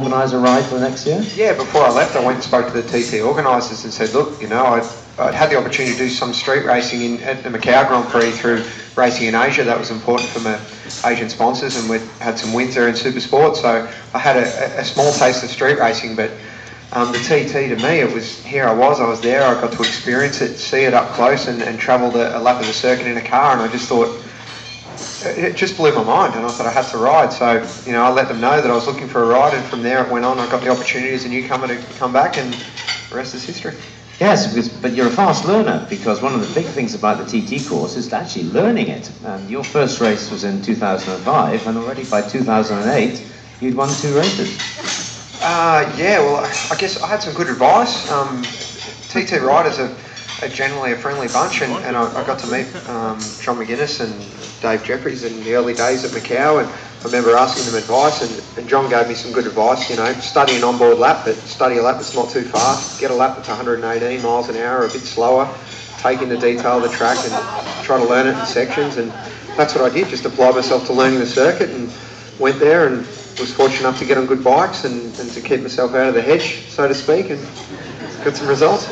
organise a ride for the next year? Yeah, before I left, I went and spoke to the TT organisers and said, look, I'd had the opportunity to do some street racing at the Macau Grand Prix through racing in Asia. That was important for my Asian sponsors, and we had some wins there in Super Sport. So I had a small taste of street racing, but the TT, to me, it was, I was there, I got to experience it, see it up close, and travelled a lap of the circuit in a car, and I just thought, it just blew my mind, and I thought I had to ride. So, I let them know that I was looking for a ride, and from there it went on. I got the opportunity as a newcomer to come back, and the rest is history. Yes, but you're a fast learner, because one of the big things about the TT course is actually learning it. And your first race was in 2005, and already by 2008, you'd won 2 races. Yeah, well, I guess I had some good advice. TT riders are generally a friendly bunch, and I got to meet John McGuinness and Dave Jeffries in the early days at Macau, and I remember asking them advice, and John gave me some good advice. Study an onboard lap, but study a lap that's not too fast. Get a lap that's 118 miles an hour, a bit slower. Take in the detail of the track and try to learn it in sections, and that's what I did. Just applied myself to learning the circuit, and went there and was fortunate enough to get on good bikes and to keep myself out of the hedge, so to speak, and got some results.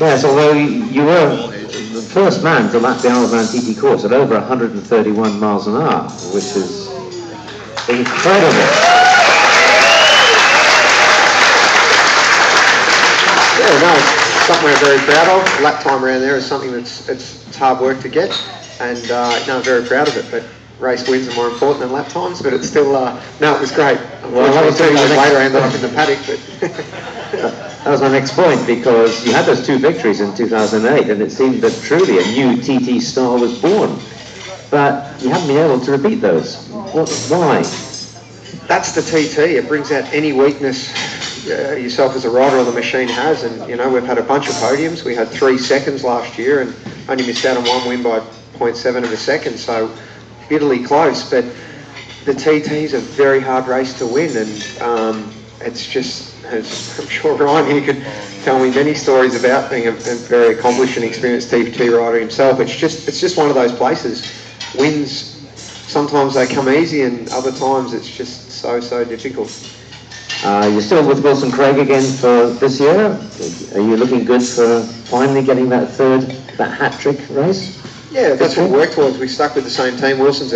Yes, although you were the first man to lap the Isle of Man TT course at over 131 miles an hour, which is incredible. Yeah, no, it's something we're very proud of. Lap time around there is something it's hard work to get, and I'm very proud of it. But race wins are more important than lap times, but it's still, it was great. Well, 2 years later I ended up in the paddock, but... That was my next point, because you had those 2 victories in 2008, and it seemed that truly a new TT star was born. But you haven't been able to repeat those. Why? That's the TT. It brings out any weakness yourself as a rider or the machine has, and we've had a bunch of podiums. We had 3 seconds last year and only missed out on 1 win by 0.7 of a second, so bitterly close. But the TT is a very hard race to win, and it's just, as I'm sure Ryan here could tell me many stories about being a very accomplished and experienced TT rider himself. It's just one of those places. Wins, sometimes they come easy, and other times it's just so difficult. You're still with Wilson Craig again for this year. Are you looking good for finally getting that hat-trick race? Yeah, that's what we worked towards. We stuck with the same team. Wilson's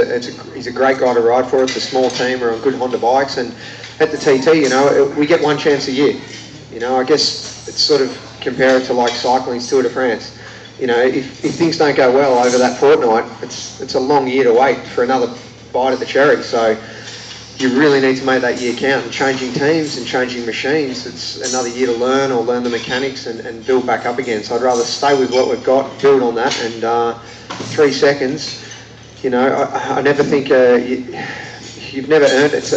he's a great guy to ride for. It's a small team. We're on good Honda bikes, and at the TT, we get 1 chance a year. I guess it's sort of compare it to like cycling's Tour de France. If things don't go well over that fortnight, it's a long year to wait for another bite at the cherry. So you really need to make that year count. And changing teams and changing machines, it's another year to learn the mechanics and build back up again. So I'd rather stay with what we've got, build on that, and 3 seconds. I never think you've never earned it.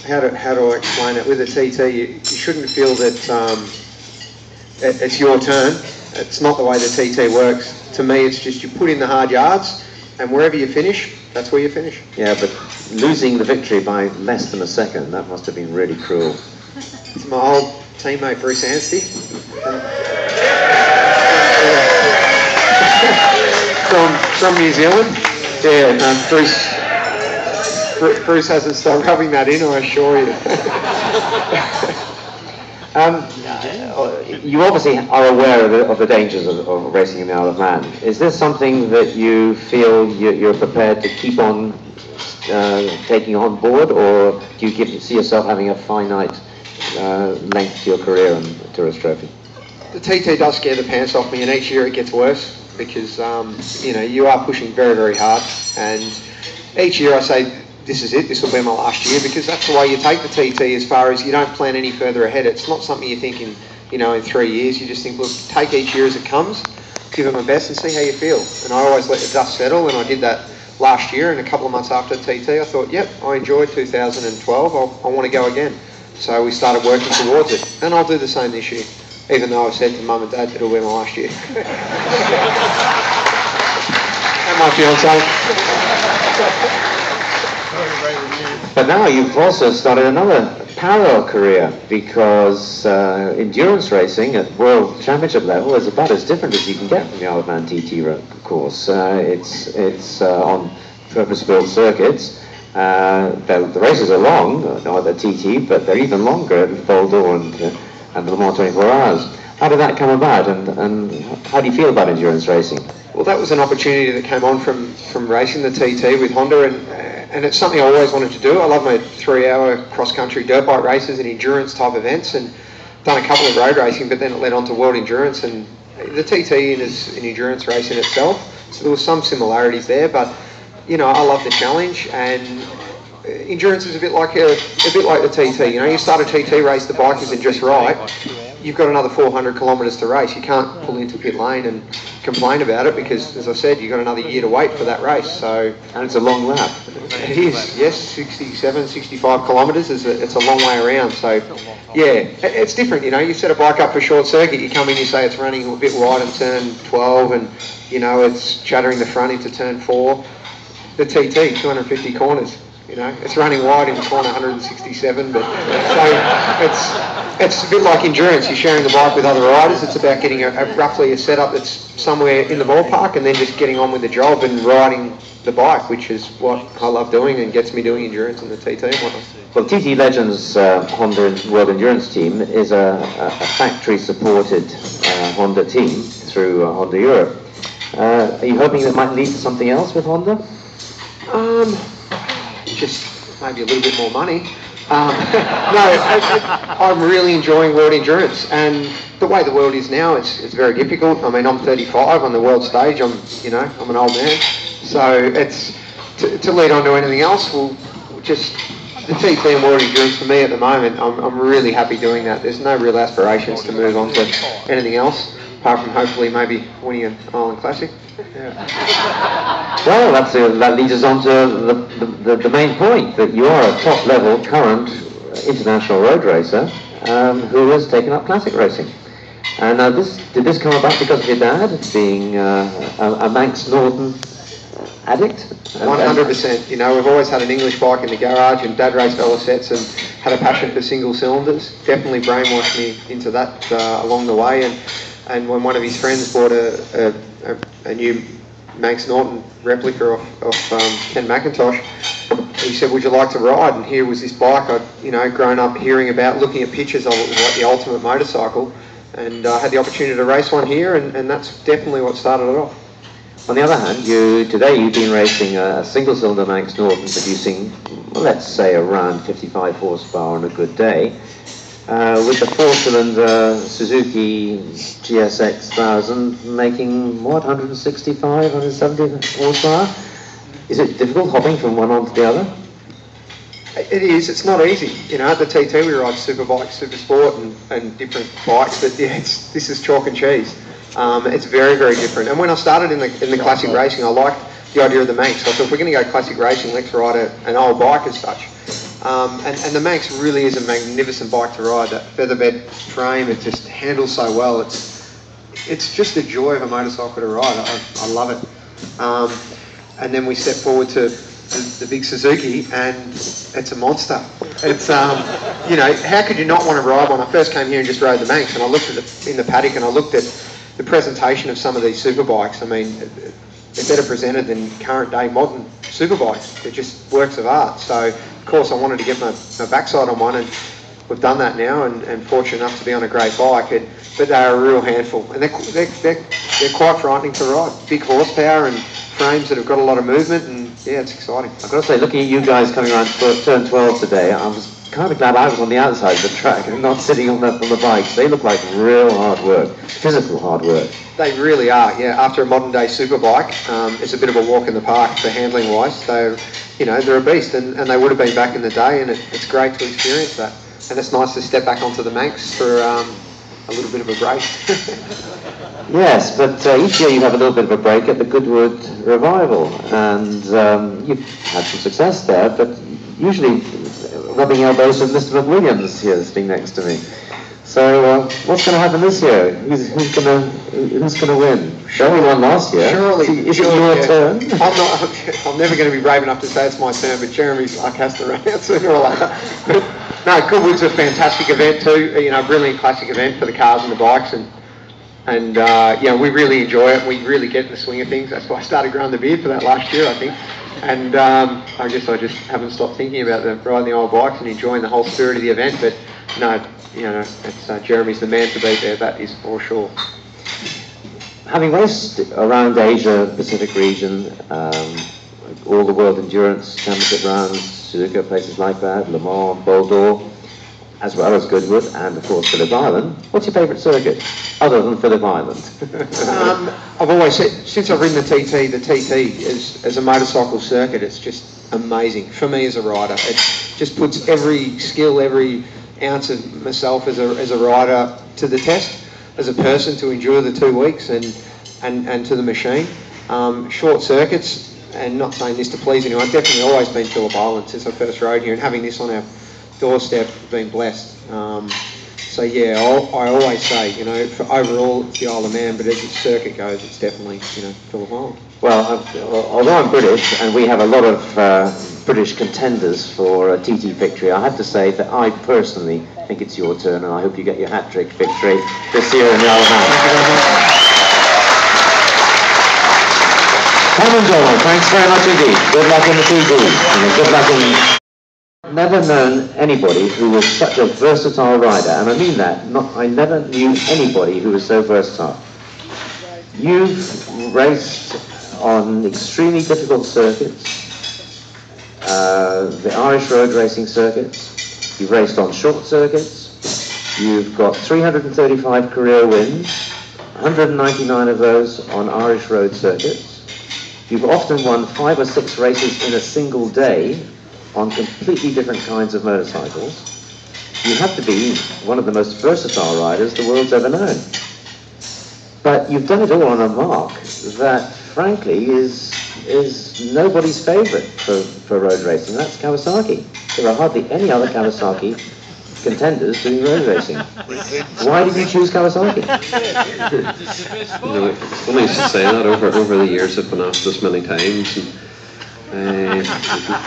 How do I explain it? With a TT, you shouldn't feel that it's your turn. It's not the way the TT works. To me, it's just you put in the hard yards, and wherever you finish, that's where you finish. Yeah, but losing the victory by less than a second, that must have been really cruel. It's my old teammate, Bruce Anstey. From New Zealand. Yeah, Bruce hasn't stopped rubbing that in, I assure you. You obviously are aware of the dangers of racing in the Isle of Man. Is this something that you feel you're prepared to keep on taking on board, or do you see yourself having a finite length to your career on the Tourist Trophy? The TT does scare the pants off me, and each year it gets worse because you are pushing very, very hard, and each year I say, this is it, this will be my last year, because that's the way you take the TT, as far as you don't plan any further ahead. It's not something you're thinking, in 3 years. You just think, look, take each year as it comes, give it my best and see how you feel. And I always let the dust settle, and I did that last year, and a couple of months after TT, I thought, yep, I enjoyed 2012, I want to go again. So we started working towards it, and I'll do the same this year, even though I've said to Mum and Dad that it'll be my last year. And my fiancée. But now you've also started another parallel career, because endurance racing at World Championship level is about as different as you can get from the Isle of Man TT course. It's on purpose-built circuits, The races are long, not the TT, but they're even longer at Vol d'Or and the Le Mans 24 Hours. How did that come about, and how do you feel about endurance racing? Well, that was an opportunity that came on from racing the TT with Honda, and it's something I always wanted to do. I love my 3-hour cross-country dirt bike races and endurance type events, and done a couple of road racing, but then it led on to world endurance, and the TT is an endurance race in itself, so there was some similarities there, but you know, I love the challenge, and endurance is a bit like the TT. You know, you start a TT race, the bike isn't just right. You've got another 400 kilometres to race. You can't pull into pit lane and complain about it because, as I said, you've got another year to wait for that race. So, and it's a long lap. It is, yes, 67, 65 kilometres. It's a long way around. So, yeah, it's different. You know, you set a bike up for short circuit. You come in, you say it's running a bit wide in turn 12, and you know it's chattering the front into turn 4. The TT, 250 corners. You know, it's running wide in corner 167, but so it's a bit like endurance. You're sharing the bike with other riders. It's about getting roughly a setup that's somewhere in the ballpark, and then just getting on with the job and riding the bike, which is what I love doing and gets me doing endurance in the TT and whatnot. Well, TT Legends Honda World Endurance Team is a factory-supported Honda team through Honda Europe. Are you hoping that might lead to something else with Honda? Just maybe a little bit more money. I'm really enjoying world endurance, and the way the world is now, it's very difficult. I mean, I'm 35 on the world stage. I'm an old man, so it's to lead on to anything else. We'll just the TT and world endurance for me at the moment. I'm really happy doing that. There's no real aspirations to move on to anything else, apart from hopefully maybe winning an Island Classic. Yeah. Well, that leads us on to the main point, that you are a top-level current international road racer who has taken up classic racing. And did this come about because of your dad being a Manx Norton addict? 100%. You know, we've always had an English bike in the garage, and Dad raced Velocets and had a passion for single cylinders. Definitely brainwashed me into that along the way. And when one of his friends bought a new Manx Norton replica of Ken McIntosh, he said, "Would you like to ride?" And here was this bike I'd grown up hearing about, looking at pictures of it, was like the ultimate motorcycle, and I had the opportunity to race one here, and that's definitely what started it off. On the other hand, today you've been racing a single-cylinder Manx Norton, producing, well, let's say, around 55 horsepower on a good day. With the 4-cylinder Suzuki GSX 1000 making, what, 165, 170 horsepower? Is it difficult hopping from one onto the other? It is. It's not easy. You know, at the TT we ride Superbike, Super Sport and different bikes, but yeah, this is chalk and cheese. It's very, very different. And when I started in the classic racing, I liked the idea of the Manx. So I thought, if we're going to go classic racing, let's ride an old bike as such. And the Manx really is a magnificent bike to ride. That featherbed frame, it just handles so well. It's just a joy of a motorcycle to ride. I love it. And then we step forward to the big Suzuki, and it's a monster. It's how could you not want to ride one? I first came here and just rode the Manx, and I looked at it in the paddock, and I looked at the presentation of some of these superbikes. I mean, they're better presented than current day modern superbikes. They're just works of art. So, of course, I wanted to get my backside on one, and we've done that now, and fortunate enough to be on a great bike. But they're a real handful, and they're quite frightening to ride. Big horsepower and frames that have got a lot of movement, and yeah, it's exciting. I've got to say, looking at you guys coming around turn 12 today, I was kind of glad I was on the outside of the track and not sitting on the bikes. They look like real hard work, physical hard work. They really are, yeah. After a modern day superbike, it's a bit of a walk in the park for handling wise. They're a beast, and they would have been back in the day, and it's great to experience that. And it's nice to step back onto the Manx for a little bit of a break. Yes, but each year you have a little bit of a break at the Goodwood Revival, and you've had some success there, but usually rubbing elbows with Mr. McWilliams here sitting next to me. So what's going to happen this year? Who's going to win? Shirley won last year. Surely. Is it your turn? I'm never going to be brave enough to say it's my turn, but Jeremy's like has to run out sooner or later. But no, Goodwood's a fantastic event too. A brilliant classic event for the cars and the bikes, and we really enjoy it. We really get in the swing of things. That's why I started growing the beard for that last year, I think. And I guess I just haven't stopped thinking about riding the old bikes and enjoying the whole spirit of the event. But no, you know, it's, Jeremy's the man to beat there, that is for sure. Having raced around Asia, Pacific region, all the World Endurance Championship rounds, Suzuka, places like that, Le Mans, Boldor, as well as Goodwood, and of course Phillip Island, what's your favourite circuit, other than Phillip Island? I've always said, since I've ridden the TT is, as a motorcycle circuit, it's just amazing for me as a rider. It just puts every skill, every ounce of myself as a rider to the test, as a person, to endure the 2 weeks and to the machine. Short circuits, and not saying this to please anyone, I've definitely always been Phillip Island since I first rode here, and having this on our doorstep, been blessed. So yeah, I always say, you know, for overall it's the Isle of Man, but as the circuit goes, it's definitely, you know, Phillip Island. Well, although I'm British, and we have a lot of British contenders for a TT victory, I have to say that I personally think it's your turn, and I hope you get your hat-trick victory this year in the Isle of Man. Thank you very much. Cameron Donald, thanks very much indeed. Good luck in the TT. And good luck in... Never known anybody who was such a versatile rider, and I mean that. I never knew anybody who was so versatile. You've raced on extremely difficult circuits, the Irish road racing circuits. You've raced on short circuits. You've got 335 career wins, 199 of those on Irish road circuits. You've often won 5 or 6 races in a single day on completely different kinds of motorcycles. You have to be one of the most versatile riders the world's ever known. But you've done it all on a mark that, frankly, is nobody's favourite for road racing. That's Kawasaki. There are hardly any other Kawasaki contenders doing road racing. Why did you choose Kawasaki? You know, it's funny to say that. Over the years I've been asked this many times. And,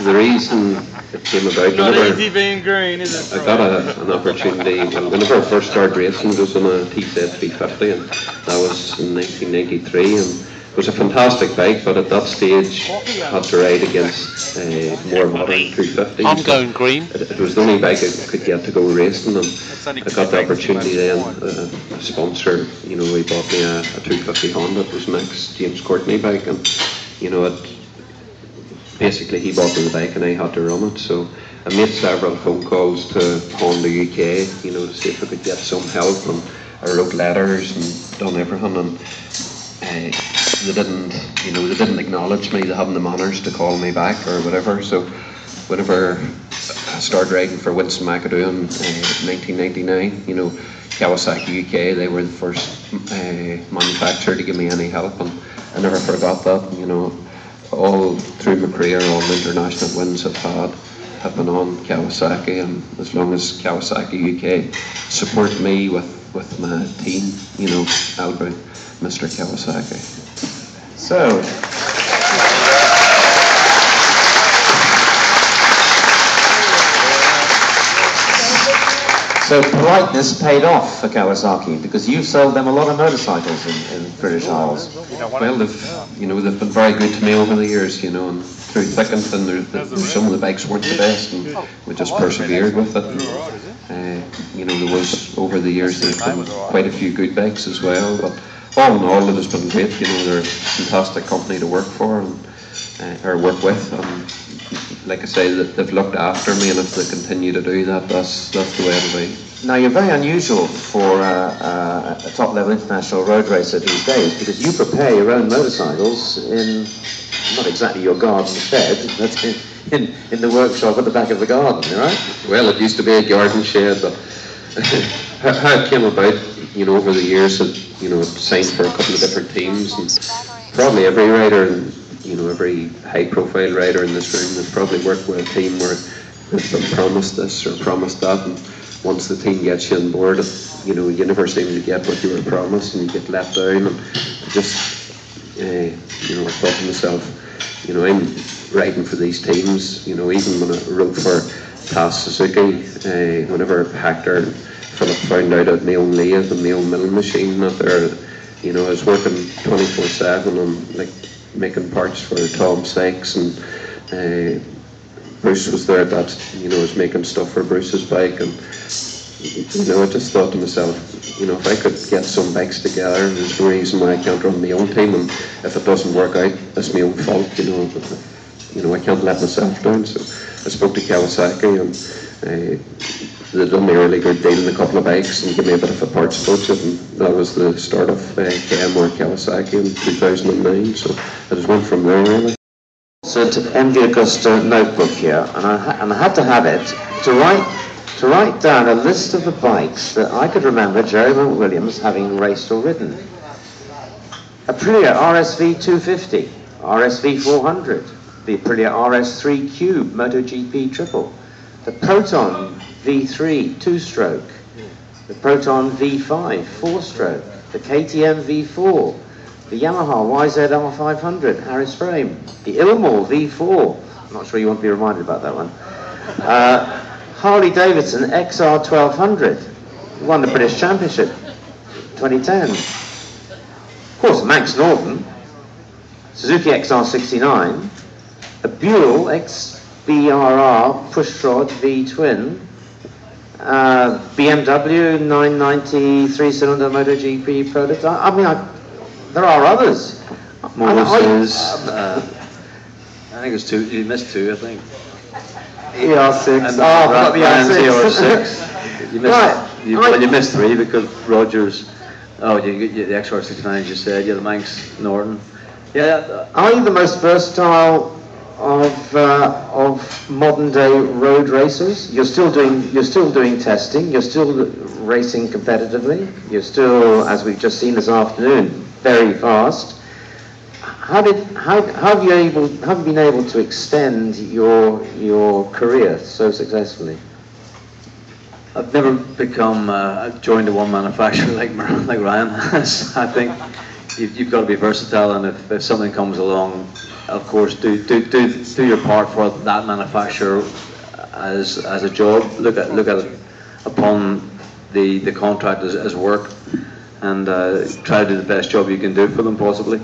the reason it came about, not easy being green, is it? I got an opportunity, whenever I first started racing, it was on a TZ350, and that was in 1993, and it was a fantastic bike, but at that stage I had to ride against more modern 250s. I'm going green. It was the only bike I could get to go racing, and I got the opportunity then. A sponsor, you know, he bought me a 250 Honda. It was Max James Courtney bike, and you know, basically he bought me the bike and I had to run it. So I made several phone calls to Honda UK, you know, to see if I could get some help, and I wrote letters and done everything, and they didn't acknowledge me. They haven't the manners to call me back or whatever. So whenever I started riding for Winston McAdoo in 1999, you know, Kawasaki UK, they were the first manufacturer to give me any help, and I never forgot that. You know, all through my career, all the international wins I've had have been on Kawasaki, and as long as Kawasaki UK support me with my team, you know, I'll be Mr. Kawasaki. So politeness paid off for Kawasaki, because you sold them a lot of motorcycles in British Isles. Well, they've been very good to me over the years, you know, and through thick and thin, some of the bikes weren't the best, and we just persevered with it. And, you know, there was, over the years, there's been quite a few good bikes as well, but all in all, it has been great. You know, they're a fantastic company to work for, and or work with, and like I say, they've looked after me, and if they continue to do that, that's the way it'll be. Now, you're very unusual for a top-level international road racer these days, because you prepare your own motorcycles in, not exactly your garden shed, but in the workshop at the back of the garden, right? Well, it used to be a garden shed, but how it came about, you know, over the years, you know, I've signed for a couple of different teams, and probably every rider, and you know, every high-profile rider in this room has probably worked with a team where they've been promised this or promised that, and once the team gets you on board, you know, you never seem to get what you were promised, and you get let down. And just, you know, I thought to myself, you know, I'm riding for these teams. You know, even when I rode for TAS Suzuki, whenever Hector and Philip found out I had my own lathe and my own milling machine out there, you know, I was working 24/7 on like making parts for Tom Sykes and Bruce was there that, was making stuff for Bruce's bike, and I just thought to myself, if I could get some bikes together, there's no reason why I can't run my own team, and if it doesn't work out, that's my own fault, I can't let myself down. So I spoke to Kawasaki, and they done me a really good deal in a couple of bikes and gave me a bit of a parts budget, and that was the start of KM or Kawasaki in 2009, so I just went from there really. So to MV Augusta notebook here, and I had to have it to write down a list of the bikes that I could remember Jerry Williams having raced or ridden. Aprilia RSV 250, RSV 400, the Aprilia RS3 Cube MotoGP Triple, the Proton V3 2-stroke, the Proton V5 4-stroke, the KTM V4, the Yamaha YZR 500 Harris frame, the Ilmor V4, I'm not sure you want to be reminded about that one, Harley Davidson XR 1200, won the British Championship 2010. Of course, Manx Norton, Suzuki XR 69, a Buell XBRR Pushrod V Twin, BMW 990 3-cylinder MotoGP prototype. There are others. Moses, I think it's two. You missed two, I think. ER6. And Oh, I forgot the ER6. You missed. Right. You missed three because Rogers. Oh, the XR69, as you said. Yeah, the Manx Norton. Yeah. Are you the most versatile of modern day road racers? You're still doing testing. You're still racing competitively. You're still, as we've just seen this afternoon, very fast. How have you been able to extend your career so successfully? I've never become joined to one manufacturer like Ryan has. I think you've got to be versatile, and if something comes along, of course, do your part for that manufacturer as a job. Look at it upon the contract as work, and try to do the best job you can do for them possibly.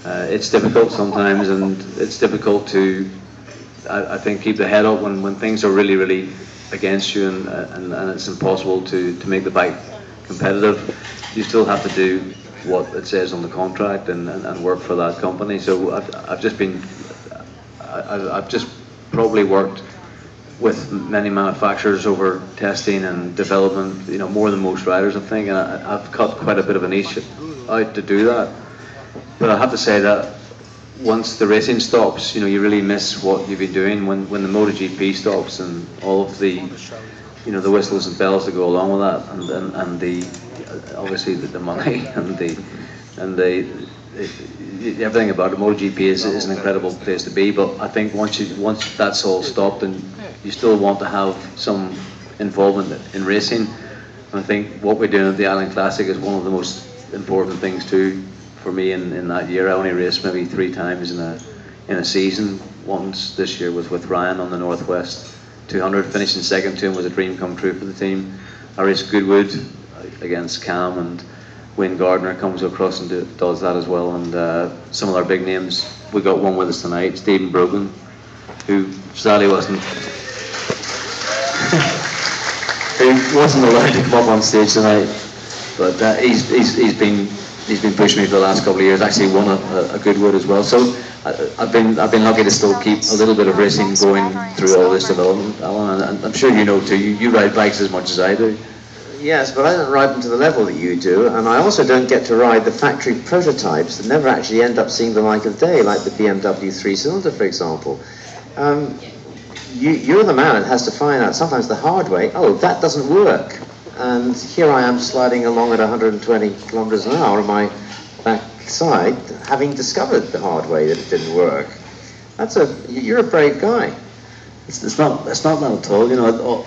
It's difficult sometimes, and it's difficult to, I think, keep the head up when things are really against you, and it's impossible to make the bike competitive. You still have to do what it says on the contract and work for that company. So I've just probably worked with many manufacturers over testing and development, more than most riders, I think, and I've cut quite a bit of a niche out to do that. But I have to say that once the racing stops, you really miss what you've been doing. When the MotoGP stops and all of the, the whistles and bells that go along with that, and the obviously the money and the everything about it, MotoGP is an incredible place to be. But I think once that's all stopped, and you still want to have some involvement in racing, and I think what we're doing at the Island Classic is one of the most important things too. For me, in that year, I only raced maybe 3 times in a season. Once this year was with Ryan on the Northwest 200, finishing second to him was a dream come true for the team. I raced Goodwood against Cam, and Wayne Gardner comes across and does that as well. And some of our big names, we got one with us tonight, Stephen Brogan, who sadly wasn't allowed to come up on stage tonight, but he's been pushing me for the last couple of years. Actually won a Goodwood as well. So I've been lucky to still keep a little bit of racing going through all this development, Alan. And I'm sure you know too. You ride bikes as much as I do. Yes, but I don't ride them to the level that you do, and I also don't get to ride the factory prototypes that never actually end up seeing the light of day, like the BMW 3-cylinder, for example. You're the man that has to find out sometimes the hard way. Oh, that doesn't work. And here I am sliding along at 120 kilometers an hour on my backside, having discovered the hard way that it didn't work. You're a brave guy. It's not that at all.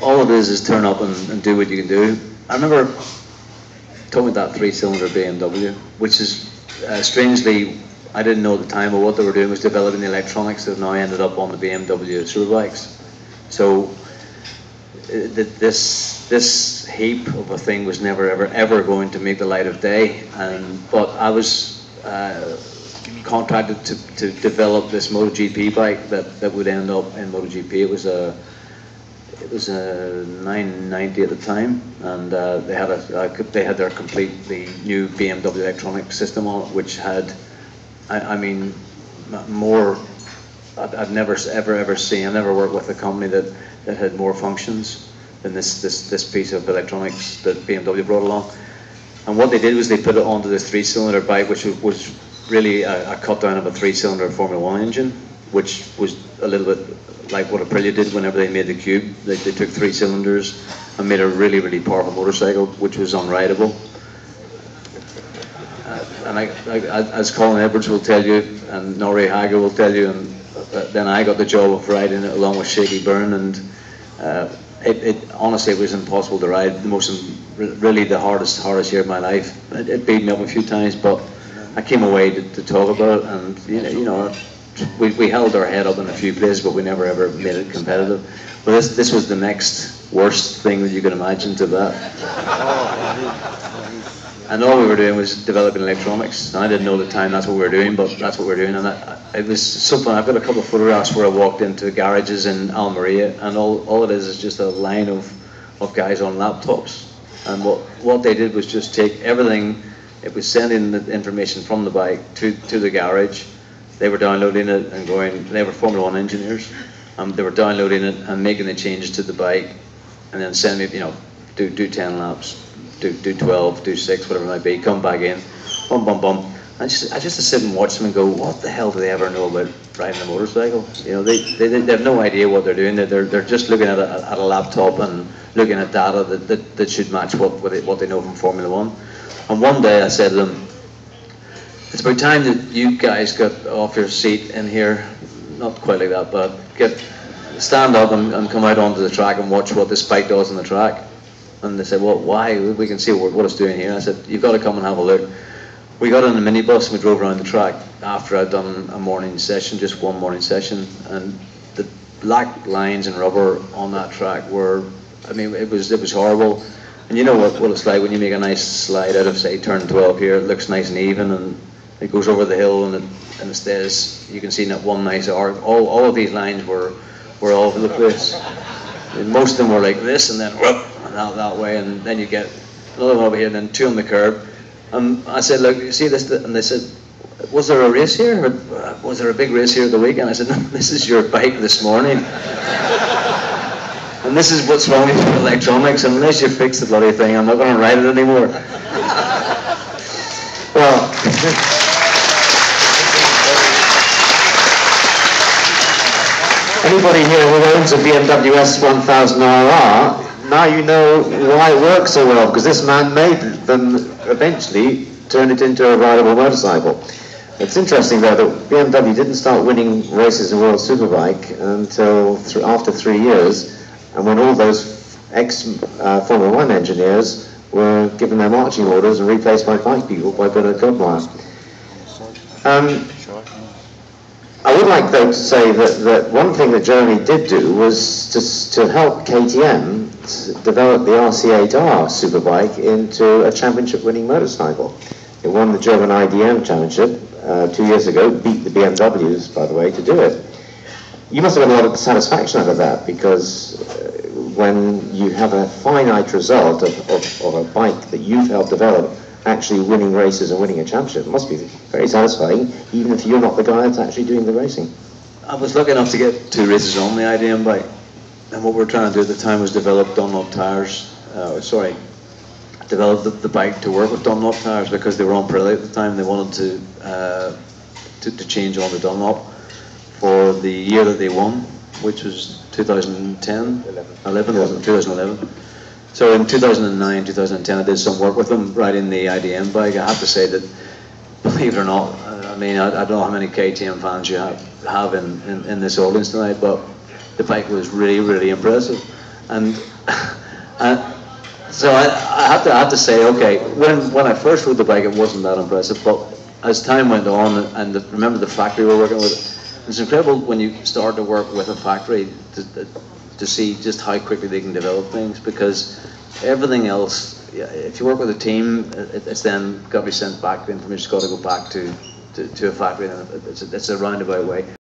All it is turn up and do what you can do. I remember talking about that 3-cylinder BMW, which is strangely, I didn't know at the time, but what they were doing was developing the electronics that have now ended up on the BMW Superbikes. So this heap of a thing was never ever going to make the light of day, but I was contracted to develop this MotoGP bike that would end up in MotoGP. It was a 990 at the time, and they had their completely new BMW electronic system on it, which had, I mean, more. I've never ever seen. I've never worked with a company that had more functions than this piece of electronics that BMW brought along. And what they did was they put it onto this 3-cylinder bike, which was really a cut down of a 3-cylinder Formula 1 engine, which was a little bit like what Aprilia did whenever they made the Cube. They took 3 cylinders and made a really, really powerful motorcycle, which was unrideable. And as Colin Edwards will tell you, and Norrie Hager will tell you, and then I got the job of riding it along with Shaky Byrne, and honestly, it was impossible to ride. Really the hardest year of my life. It beat me up a few times, but I came away to talk about it, and you know, we held our head up in a few places, but we never ever made it competitive. Well, this was the next worst thing that you could imagine to that. And all we were doing was developing electronics. And I didn't know at the time that's what we were doing, but that's what we were doing. And it was so fun. I've got a couple of photographs where I walked into garages in Almeria, and all it is just a line of guys on laptops. And what they did was just take everything. It was sending the information from the bike to the garage. They were downloading it and going. They were Formula 1 engineers. They were downloading it and making the changes to the bike, and then sending me, you know, do 10 laps, do 12, do 6, whatever it might be. Come back in, bum bum bum. I just sit and watch them and go, what the hell do they ever know about riding a motorcycle? You know, they have no idea what they're doing. They're just looking at a laptop and looking at data that should match what they know from Formula 1. And one day I said to them, it's about time that you guys got off your seat in here, not quite like that, but stand up and come out onto the track and watch what this bike does on the track. And they said, well, why? We can see what it's doing here. I said, you've got to come and have a look. We got in a minibus and we drove around the track after I'd done a morning session, just one morning session, and the black lines and rubber on that track were, I mean, it was horrible. And you know what it's like when you make a nice slide out of, say, turn 12 here, it looks nice and even, and it goes over the hill and it stays, you can see that one nice arc. All of these lines were all over the place. And most of them were like this, and then whoop, and out that way, and then you get another one over here, and then 2 on the curb. I said, look, you see this? And they said, was there a race here? Or was there a big race here at the weekend? I said, no, this is your bike this morning. And this is what's wrong with your electronics, and unless you fix the bloody thing, I'm not going to ride it anymore. Well, anybody here who owns a BMW S1000RR, now you know why it works so well, because this man made them eventually turn it into a rideable motorcycle. It's interesting though that BMW didn't start winning races in World Superbike until after 3 years, and when all those ex-Formula 1 engineers were given their marching orders and replaced by 5 people by Bernard Goldmeyer. I would like, though, to say that one thing that Jeremy did do was to help KTM develop the RC8R Superbike into a championship-winning motorcycle. It won the German IDM Championship 2 years ago, beat the BMWs, by the way, to do it. You must have got a lot of satisfaction out of that, because when you have a finite result of a bike that you've helped develop actually winning races and winning a championship, it must be very satisfying, even if you're not the guy that's actually doing the racing. I was lucky enough to get 2 races on the IDM bike, and what we were trying to do at the time was develop Dunlop tyres. Develop the bike to work with Dunlop tyres, because they were on Pirelli at the time. They wanted to change on the Dunlop for the year that they won, which was 2010, 2011. So in 2009, 2010, I did some work with them riding the IDM bike. I have to say that, believe it or not, I mean, I don't know how many KTM fans you have in this audience tonight, but the bike was really, really impressive. And so I have to say, okay, when I first rode the bike, it wasn't that impressive, but as time went on, and remember the factory we were working with, it's incredible when you start to work with a factory to see just how quickly they can develop things, because everything else, if you work with a team, it's then got to be sent back, the information's got to go back to to a factory, and it's a roundabout way.